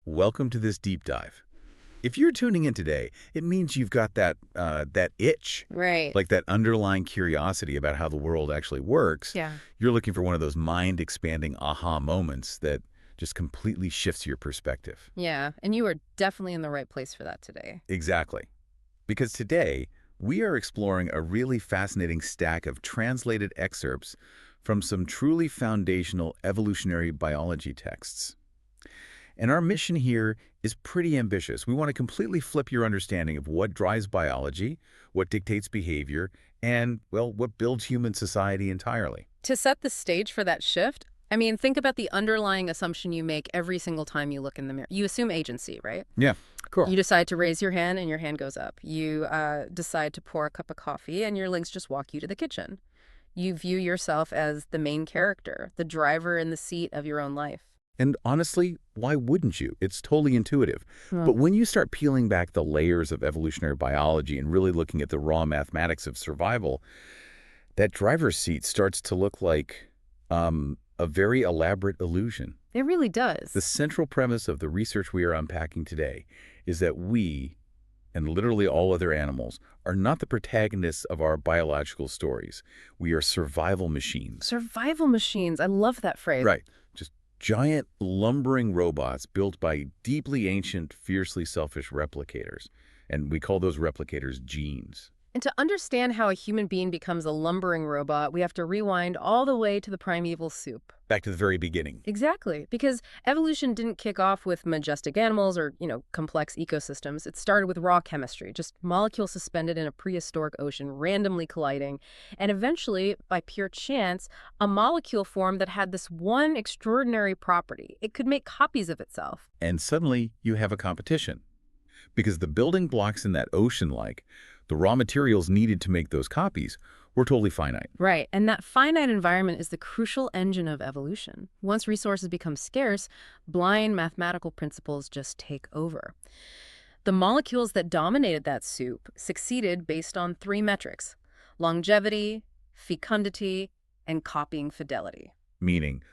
welcome to this deep dive. If you're tuning in today, it means you've got that itch, Right. like that underlying curiosity about how the world actually works. Yeah. You're looking for one of those mind-expanding aha moments that just completely shifts your perspective. Yeah. And you are definitely in the right place for that today. Exactly. Because today, we are exploring a really fascinating stack of translated excerpts from some truly foundational evolutionary biology texts. And our mission here is pretty ambitious. We want to completely flip your understanding of what drives biology, what dictates behavior, and, well, what builds human society entirely. To set the stage for that shift, I mean, think about the underlying assumption you make every single time you look in the mirror. You assume agency, right? Yeah, cool. You decide to raise your hand and your hand goes up. You decide to pour a cup of coffee and your legs just walk you to the kitchen. You view yourself as the main character, the driver in the seat of your own life. And honestly, why wouldn't you? It's totally intuitive. But when you start peeling back the layers of evolutionary biology and really looking at the raw mathematics of survival, that driver's seat starts to look like a very elaborate illusion. It really does. The central premise of the research we are unpacking today is that we, and literally all other animals, are not the protagonists of our biological stories. We are survival machines. Survival machines. I love that phrase. Right. Just giant, lumbering robots built by deeply ancient, fiercely selfish replicators. And we call those replicators genes. And to understand how a human being becomes a lumbering robot, we have to rewind all the way to the primeval soup. Back to the very beginning. Exactly, because evolution didn't kick off with majestic animals or, complex ecosystems. It started with raw chemistry, just molecules suspended in a prehistoric ocean, randomly colliding. And eventually, by pure chance, a molecule formed that had this one extraordinary property. It could make copies of itself. And suddenly, you have a competition. Because the building blocks in that ocean, like the raw materials needed to make those copies, were totally finite. Right, and that finite environment is the crucial engine of evolution. Once resources become scarce, blind mathematical principles just take over. The molecules that dominated that soup succeeded based on three metrics: longevity, fecundity, and copying fidelity. Meaning,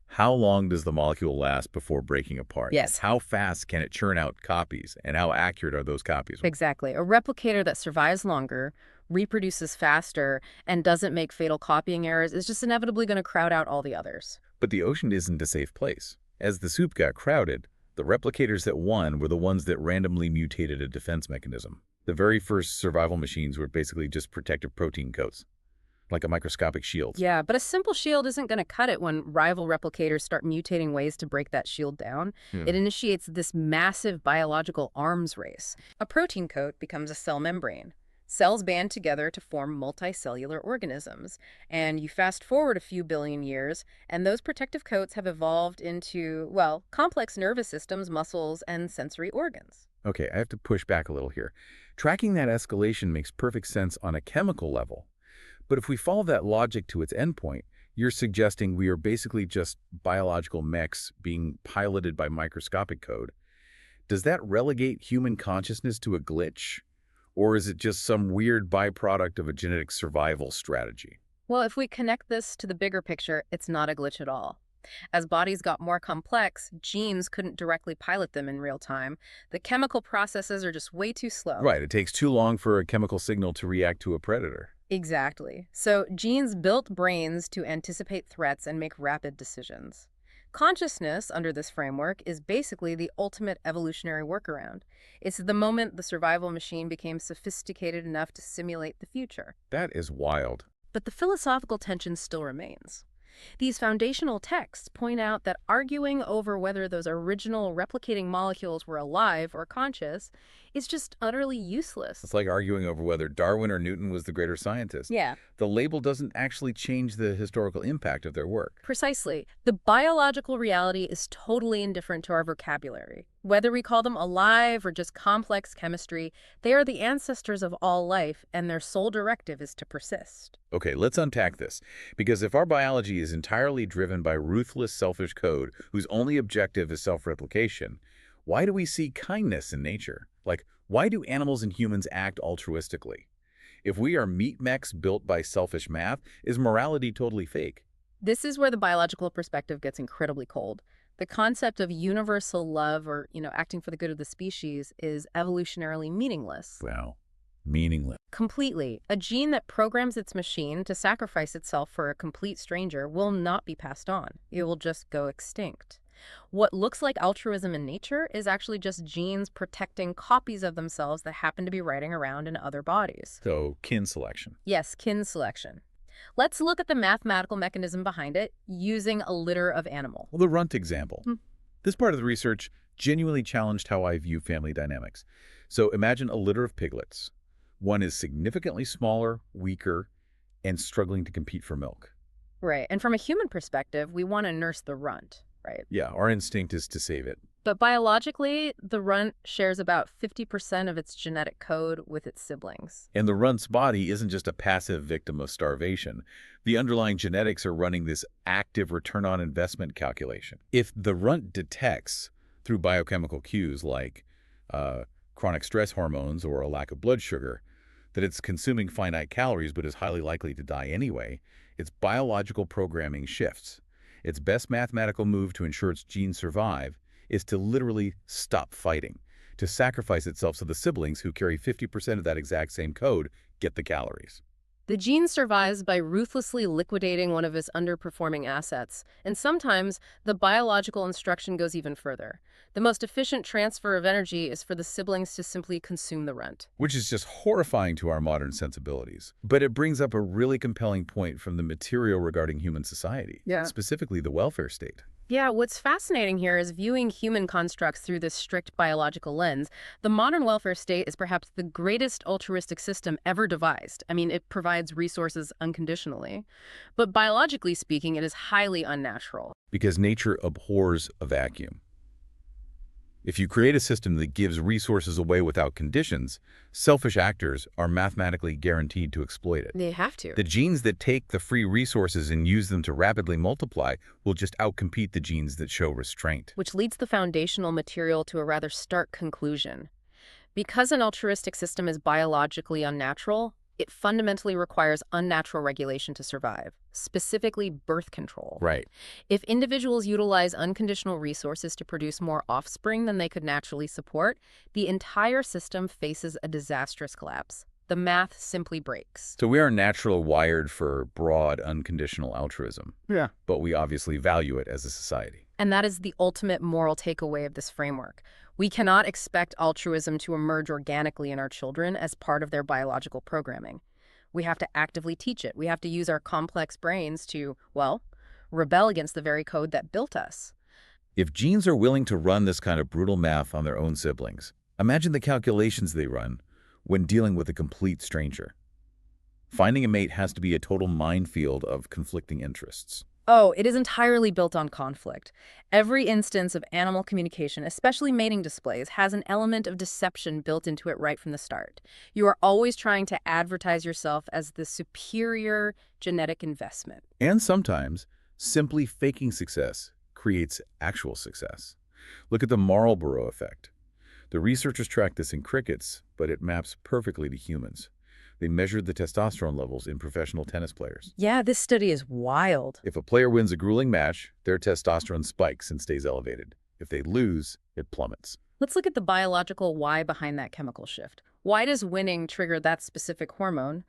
how long does the molecule last before breaking apart? Yes. How fast can it churn out copies, and how accurate are those copies? Exactly. A replicator that survives longer, reproduces faster, and doesn't make fatal copying errors is just inevitably going to crowd out all the others. But the ocean isn't a safe place. As the soup got crowded, the replicators that won were the ones that randomly mutated a defense mechanism. The very first survival machines were basically just protective protein coats, like a microscopic shield. Yeah, but a simple shield isn't going to cut it when rival replicators start mutating ways to break that shield down. It initiates this massive biological arms race. A protein coat becomes a cell membrane. Cells band together to form multicellular organisms. And you fast forward a few billion years, and those protective coats have evolved into, well, complex nervous systems, muscles, and sensory organs. Okay, I have to push back a little here. Tracking that escalation makes perfect sense on a chemical level. But if we follow that logic to its endpoint, you're suggesting we are basically just biological mechs being piloted by microscopic code. Does that relegate human consciousness to a glitch? Or is it just some weird byproduct of a genetic survival strategy? Well, if we connect this to the bigger picture, it's not a glitch at all. As bodies got more complex, genes couldn't directly pilot them in real time. The chemical processes are just way too slow. Right, it takes too long for a chemical signal to react to a predator. Exactly. So genes built brains to anticipate threats and make rapid decisions. Consciousness, under this framework, is basically the ultimate evolutionary workaround. It's the moment the survival machine became sophisticated enough to simulate the future. That is wild. But the philosophical tension still remains. These foundational texts point out that arguing over whether those original replicating molecules were alive or conscious is just utterly useless. It's like arguing over whether Darwin or Newton was the greater scientist. Yeah. The label doesn't actually change the historical impact of their work. Precisely. The biological reality is totally indifferent to our vocabulary. Whether we call them alive or just complex chemistry, they are the ancestors of all life, and their sole directive is to persist. Okay, let's unpack this. Because if our biology is entirely driven by ruthless, selfish code whose only objective is self-replication, why do we see kindness in nature? Like, why do animals and humans act altruistically? If we are meat mechs built by selfish math, is morality totally fake? This is where the biological perspective gets incredibly cold. The concept of universal love or, acting for the good of the species is evolutionarily meaningless. Wow. Meaningless. Completely. A gene that programs its machine to sacrifice itself for a complete stranger will not be passed on. It will just go extinct. What looks like altruism in nature is actually just genes protecting copies of themselves that happen to be riding around in other bodies. So, kin selection. Yes, kin selection. Let's look at the mathematical mechanism behind it using a litter of animal. Well, the runt example. Hmm. This part of the research genuinely challenged how I view family dynamics. So imagine a litter of piglets. One is significantly smaller, weaker, and struggling to compete for milk. Right. And from a human perspective, we want to nurse the runt, right? Yeah, our instinct is to save it. But biologically, the runt shares about 50% of its genetic code with its siblings. And the runt's body isn't just a passive victim of starvation. The underlying genetics are running this active return on investment calculation. If the runt detects through biochemical cues like chronic stress hormones or a lack of blood sugar that it's consuming finite calories but is highly likely to die anyway, its biological programming shifts. Its best mathematical move to ensure its genes survive is to literally stop fighting, to sacrifice itself so the siblings who carry 50% of that exact same code get the calories. The gene survives by ruthlessly liquidating one of its underperforming assets, and sometimes the biological instruction goes even further. The most efficient transfer of energy is for the siblings to simply consume the runt. Which is just horrifying to our modern sensibilities. But it brings up a really compelling point from the material regarding human society, specifically the welfare state. Yeah, what's fascinating here is viewing human constructs through this strict biological lens. The modern welfare state is perhaps the greatest altruistic system ever devised. I mean, it provides resources unconditionally. But biologically speaking, it is highly unnatural. Because nature abhors a vacuum. If you create a system that gives resources away without conditions, selfish actors are mathematically guaranteed to exploit it. They have to. The genes that take the free resources and use them to rapidly multiply will just outcompete the genes that show restraint. Which leads the foundational material to a rather stark conclusion. Because an altruistic system is biologically unnatural, it fundamentally requires unnatural regulation to survive, specifically birth control. Right. If individuals utilize unconditional resources to produce more offspring than they could naturally support, the entire system faces a disastrous collapse. The math simply breaks. So we are naturally wired for broad, unconditional altruism. Yeah. But we obviously value it as a society. And that is the ultimate moral takeaway of this framework. We cannot expect altruism to emerge organically in our children as part of their biological programming. We have to actively teach it. We have to use our complex brains to, well, rebel against the very code that built us. If genes are willing to run this kind of brutal math on their own siblings, imagine the calculations they run when dealing with a complete stranger. Finding a mate has to be a total minefield of conflicting interests. Oh, it is entirely built on conflict. Every instance of animal communication, especially mating displays, has an element of deception built into it right from the start. You are always trying to advertise yourself as the superior genetic investment. And sometimes, simply faking success creates actual success. Look at the Marlborough effect. The researchers tracked this in crickets, but it maps perfectly to humans. They measured the testosterone levels in professional tennis players. Yeah, this study is wild. If a player wins a grueling match, their testosterone spikes and stays elevated. If they lose, it plummets. Let's look at the biological why behind that chemical shift. Why does winning trigger that specific hormone?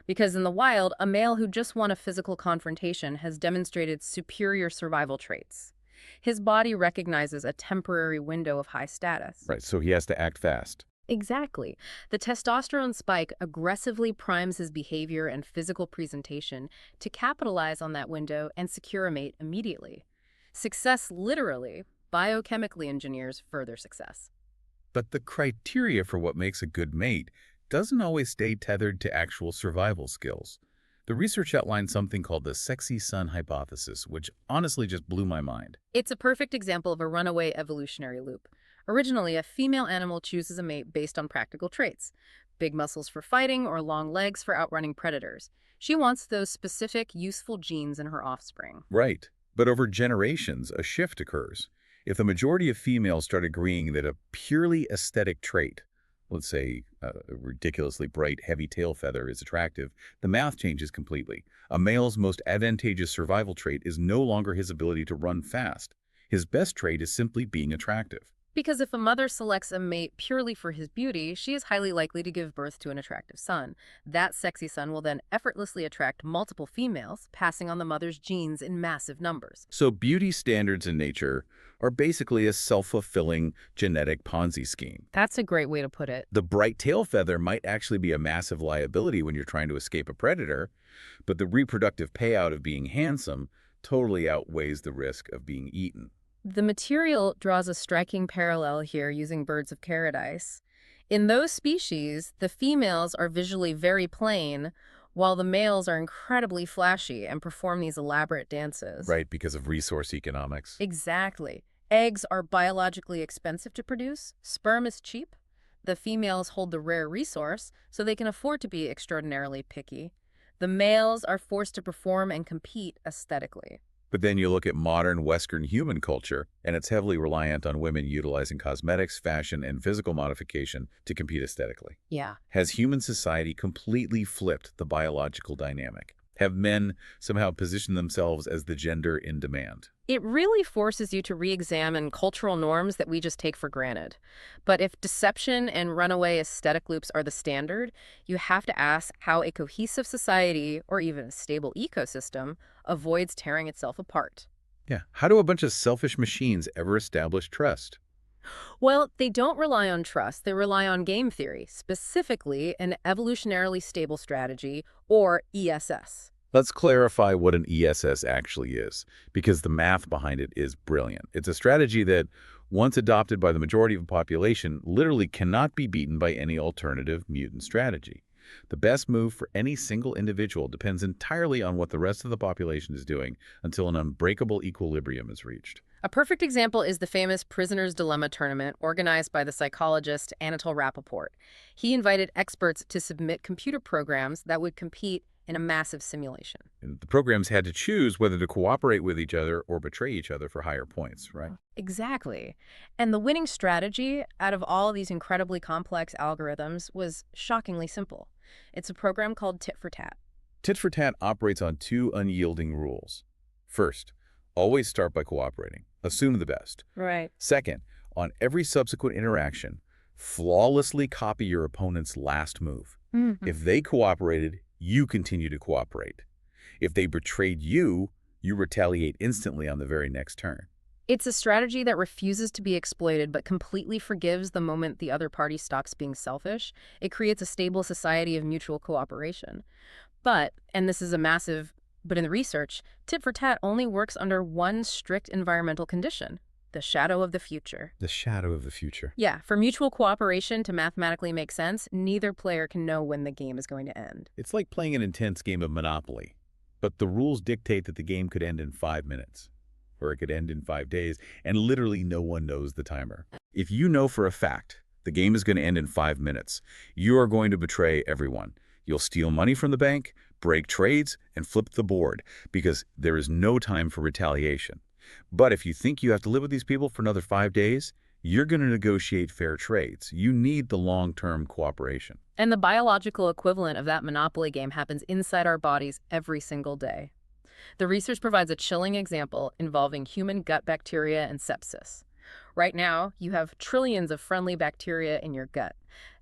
Because in the wild, a male who just won a physical confrontation has demonstrated superior survival traits. His body recognizes a temporary window of high status. Right, so he has to act fast. Exactly. The testosterone spike aggressively primes his behavior and physical presentation to capitalize on that window and secure a mate immediately. Success literally, biochemically engineers further success. But the criteria for what makes a good mate doesn't always stay tethered to actual survival skills. The research outlined something called the sexy son hypothesis, which honestly just blew my mind. It's a perfect example of a runaway evolutionary loop. Originally, a female animal chooses a mate based on practical traits. Big muscles for fighting or long legs for outrunning predators. She wants those specific, useful genes in her offspring. Right. But over generations, a shift occurs. If the majority of females start agreeing that a purely aesthetic trait, let's say a ridiculously bright, heavy tail feather is attractive, the math changes completely. A male's most advantageous survival trait is no longer his ability to run fast. His best trait is simply being attractive. Because if a mother selects a mate purely for his beauty, she is highly likely to give birth to an attractive son. That sexy son will then effortlessly attract multiple females, passing on the mother's genes in massive numbers. So beauty standards in nature are basically a self-fulfilling genetic Ponzi scheme. That's a great way to put it. The bright tail feather might actually be a massive liability when you're trying to escape a predator, but the reproductive payout of being handsome totally outweighs the risk of being eaten. The material draws a striking parallel here using birds of paradise. In those species, the females are visually very plain, while the males are incredibly flashy and perform these elaborate dances. Right, because of resource economics. Exactly. Eggs are biologically expensive to produce. Sperm is cheap. The females hold the rare resource, so they can afford to be extraordinarily picky. The males are forced to perform and compete aesthetically. But then you look at modern Western human culture, and it's heavily reliant on women utilizing cosmetics, fashion, and physical modification to compete aesthetically. Yeah. Has human society completely flipped the biological dynamic? Have men somehow positioned themselves as the gender in demand? It really forces you to re-examine cultural norms that we just take for granted. But if deception and runaway aesthetic loops are the standard, you have to ask how a cohesive society, or even a stable ecosystem, avoids tearing itself apart. Yeah. How do a bunch of selfish machines ever establish trust? Well, they don't rely on trust, they rely on game theory, specifically an evolutionarily stable strategy, or ESS. Let's clarify what an ESS actually is, because the math behind it is brilliant. It's a strategy that, once adopted by the majority of the population, literally cannot be beaten by any alternative mutant strategy. The best move for any single individual depends entirely on what the rest of the population is doing until an unbreakable equilibrium is reached. A perfect example is the famous Prisoner's Dilemma tournament organized by the psychologist Anatol Rappaport. He invited experts to submit computer programs that would compete in a massive simulation. And the programs had to choose whether to cooperate with each other or betray each other for higher points, right? Exactly. And the winning strategy out of all of these incredibly complex algorithms was shockingly simple. It's a program called Tit for Tat. Tit for Tat operates on two unyielding rules. First, always start by cooperating. Assume the best. Right. Second, on every subsequent interaction, flawlessly copy your opponent's last move. If they cooperated, you continue to cooperate. If they betrayed you, you retaliate instantly on the very next turn. It's a strategy that refuses to be exploited but completely forgives the moment the other party stops being selfish. It creates a stable society of mutual cooperation. But, and this is a massive but in the research, tit for tat only works under one strict environmental condition: the shadow of the future. The shadow of the future. Yeah, for mutual cooperation to mathematically make sense, neither player can know when the game is going to end. It's like playing an intense game of Monopoly, but the rules dictate that the game could end in 5 minutes, or it could end in 5 days, and literally no one knows the timer. If you know for a fact the game is going to end in 5 minutes, you are going to betray everyone. You'll steal money from the bank, break trades, and flip the board, because there is no time for retaliation. But if you think you have to live with these people for another 5 days, you're going to negotiate fair trades. You need the long-term cooperation. And the biological equivalent of that Monopoly game happens inside our bodies every single day. The research provides a chilling example involving human gut bacteria and sepsis. Right now, you have trillions of friendly bacteria in your gut.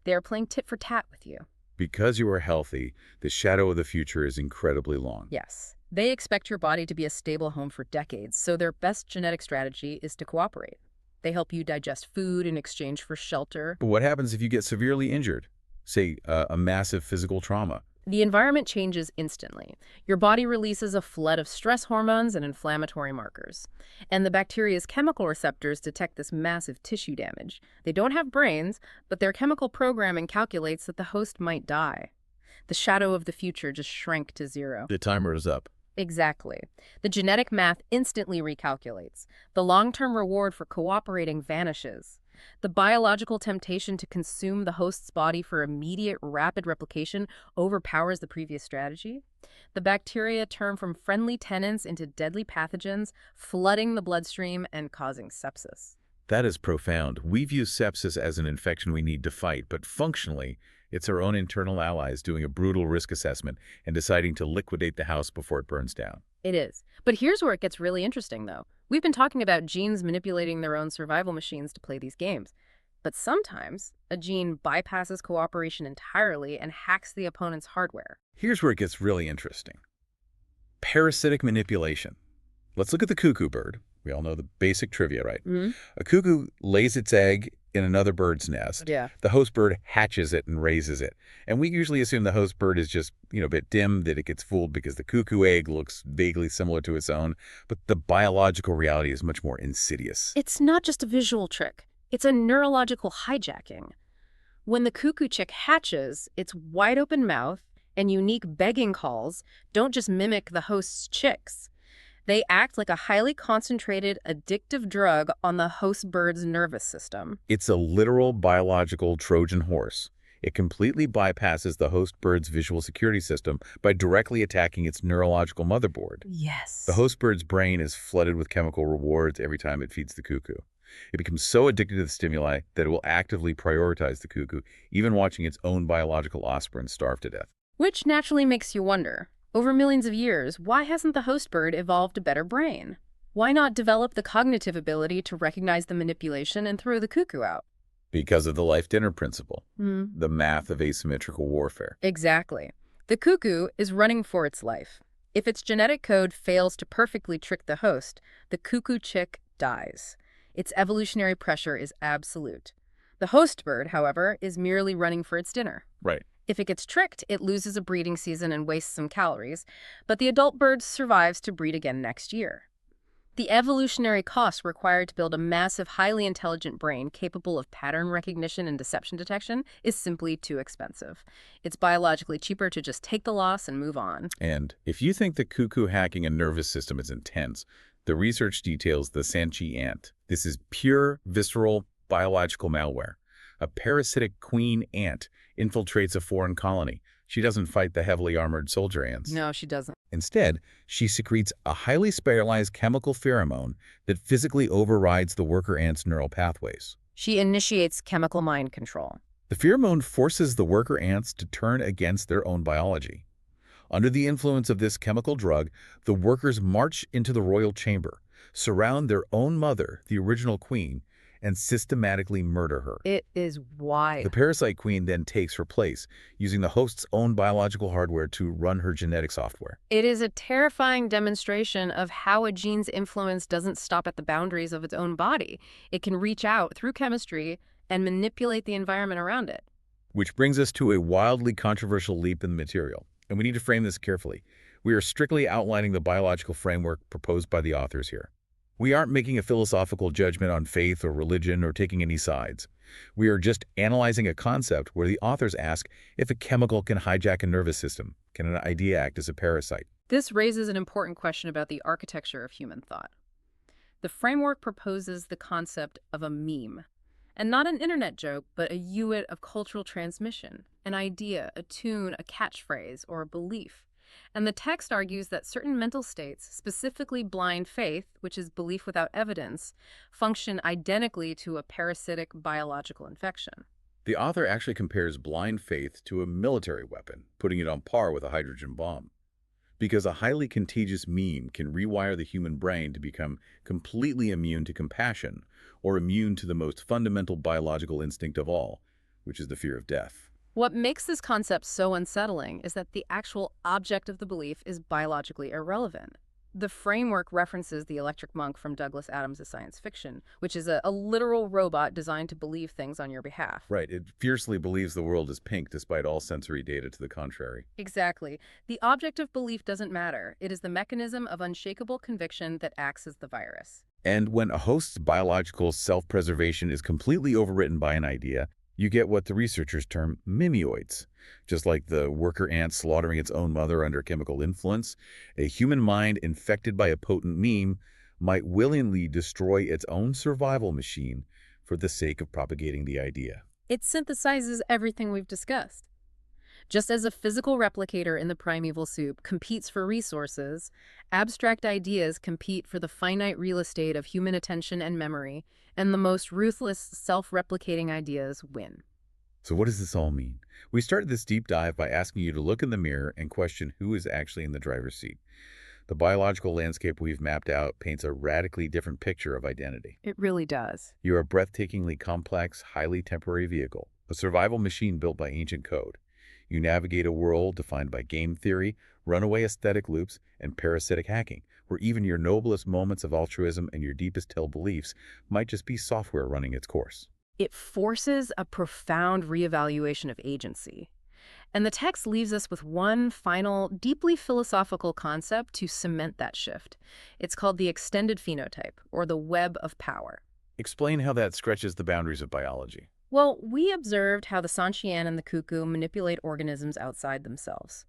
They are playing tit for tat with you. Because you are healthy, the shadow of the future is incredibly long. Yes. They expect your body to be a stable home for decades, so their best genetic strategy is to cooperate. They help you digest food in exchange for shelter. But what happens if you get severely injured? Say, a massive physical trauma. The environment changes instantly. Your body releases a flood of stress hormones and inflammatory markers. And the bacteria's chemical receptors detect this massive tissue damage. They don't have brains, but their chemical programming calculates that the host might die. The shadow of the future just shrank to zero. The timer is up. Exactly. The genetic math instantly recalculates. The long-term reward for cooperating vanishes. The biological temptation to consume the host's body for immediate, rapid replication overpowers the previous strategy. The bacteria turn from friendly tenants into deadly pathogens, flooding the bloodstream and causing sepsis. That is profound. We view sepsis as an infection we need to fight, but functionally, it's our own internal allies doing a brutal risk assessment and deciding to liquidate the house before it burns down. It is. But here's where it gets really interesting, though. We've been talking about genes manipulating their own survival machines to play these games. But sometimes a gene bypasses cooperation entirely and hacks the opponent's hardware. Here's where it gets really interesting. Parasitic manipulation. Let's look at the cuckoo bird. We all know the basic trivia, right? Mm? A cuckoo lays its egg in another bird's nest. Yeah. The host bird hatches it and raises it. And we usually assume the host bird is just, a bit dim, that it gets fooled because the cuckoo egg looks vaguely similar to its own. But the biological reality is much more insidious. It's not just a visual trick. It's a neurological hijacking. When the cuckoo chick hatches, its wide-open mouth and unique begging calls don't just mimic the host's chicks. They act like a highly concentrated, addictive drug on the host bird's nervous system. It's a literal biological Trojan horse. It completely bypasses the host bird's visual security system by directly attacking its neurological motherboard. Yes. The host bird's brain is flooded with chemical rewards every time it feeds the cuckoo. It becomes so addicted to the stimuli that it will actively prioritize the cuckoo, even watching its own biological offspring starve to death. Which naturally makes you wonder, over millions of years, why hasn't the host bird evolved a better brain? Why not develop the cognitive ability to recognize the manipulation and throw the cuckoo out? Because of the life dinner principle, the math of asymmetrical warfare. Exactly. The cuckoo is running for its life. If its genetic code fails to perfectly trick the host, the cuckoo chick dies. Its evolutionary pressure is absolute. The host bird, however, is merely running for its dinner. Right. If it gets tricked, it loses a breeding season and wastes some calories, but the adult bird survives to breed again next year. The evolutionary cost required to build a massive, highly intelligent brain capable of pattern recognition and deception detection is simply too expensive. It's biologically cheaper to just take the loss and move on. And if you think the cuckoo hacking a nervous system is intense, the research details the Sanchi ant. This is pure, visceral, biological malware. A parasitic queen ant infiltrates a foreign colony. She doesn't fight the heavily armored soldier ants. No, she doesn't. Instead, she secretes a highly spiralized chemical pheromone that physically overrides the worker ant's neural pathways. She initiates chemical mind control. The pheromone forces the worker ants to turn against their own biology. Under the influence of this chemical drug, the workers march into the royal chamber, surround their own mother, the original queen, and systematically murder her. It is wild. The parasite queen then takes her place, using the host's own biological hardware to run her genetic software. It is a terrifying demonstration of how a gene's influence doesn't stop at the boundaries of its own body. It can reach out through chemistry and manipulate the environment around it. Which brings us to a wildly controversial leap in the material. And we need to frame this carefully. We are strictly outlining the biological framework proposed by the authors here. We aren't making a philosophical judgment on faith or religion or taking any sides. We are just analyzing a concept where the authors ask if a chemical can hijack a nervous system. Can an idea act as a parasite? This raises an important question about the architecture of human thought. The framework proposes the concept of a meme, and not an internet joke, but a unit of cultural transmission, an idea, a tune, a catchphrase, or a belief. And the text argues that certain mental states, specifically blind faith, which is belief without evidence, function identically to a parasitic biological infection. The author actually compares blind faith to a military weapon, putting it on par with a hydrogen bomb. Because a highly contagious meme can rewire the human brain to become completely immune to compassion, or immune to the most fundamental biological instinct of all, which is the fear of death. What makes this concept so unsettling is that the actual object of the belief is biologically irrelevant. The framework references the electric monk from Douglas Adams' science fiction, which is a literal robot designed to believe things on your behalf. Right, it fiercely believes the world is pink despite all sensory data to the contrary. Exactly. The object of belief doesn't matter. It is the mechanism of unshakable conviction that acts as the virus. And when a host's biological self-preservation is completely overwritten by an idea, you get what the researchers term mimioids. Just like the worker ant slaughtering its own mother under chemical influence, a human mind infected by a potent meme might willingly destroy its own survival machine for the sake of propagating the idea. It synthesizes everything we've discussed. Just as a physical replicator in the primeval soup competes for resources, abstract ideas compete for the finite real estate of human attention and memory, and the most ruthless, self-replicating ideas win. So what does this all mean? We started this deep dive by asking you to look in the mirror and question who is actually in the driver's seat. The biological landscape we've mapped out paints a radically different picture of identity. It really does. You're a breathtakingly complex, highly temporary vehicle, a survival machine built by ancient code. You navigate a world defined by game theory, runaway aesthetic loops, and parasitic hacking, where even your noblest moments of altruism and your deepest held beliefs might just be software running its course. It forces a profound reevaluation of agency. And the text leaves us with one final, deeply philosophical concept to cement that shift. It's called the extended phenotype, or the web of power. Explain how that stretches the boundaries of biology. Well, we observed how the Sanchian and the cuckoo manipulate organisms outside themselves.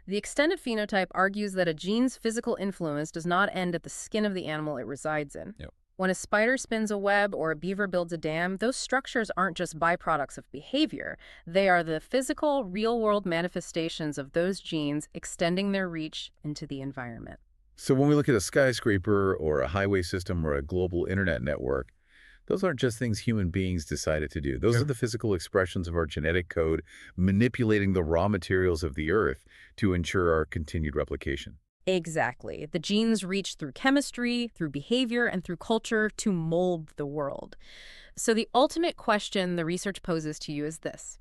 The extended phenotype argues that a gene's physical influence does not end at the skin of the animal it resides in. Yep. When a spider spins a web or a beaver builds a dam, those structures aren't just byproducts of behavior. They are the physical, real-world manifestations of those genes extending their reach into the environment. So when we look at a skyscraper or a highway system or a global internet network, those aren't just things human beings decided to do. Those are the physical expressions of our genetic code manipulating the raw materials of the earth to ensure our continued replication. Exactly. The genes reach through chemistry, through behavior, and through culture to mold the world. So the ultimate question the research poses to you is this.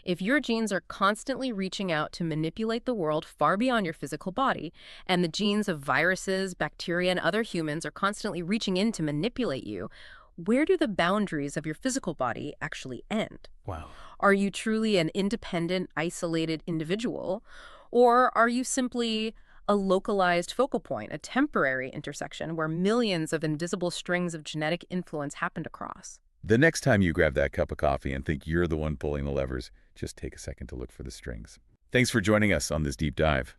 If your genes are constantly reaching out to manipulate the world far beyond your physical body, and the genes of viruses, bacteria, and other humans are constantly reaching in to manipulate you, where do the boundaries of your physical body actually end? Wow. Are you truly an independent, isolated individual, or are you simply a localized focal point, a temporary intersection where millions of invisible strings of genetic influence happen to cross? The next time you grab that cup of coffee and think you're the one pulling the levers, just take a second to look for the strings. Thanks for joining us on this deep dive.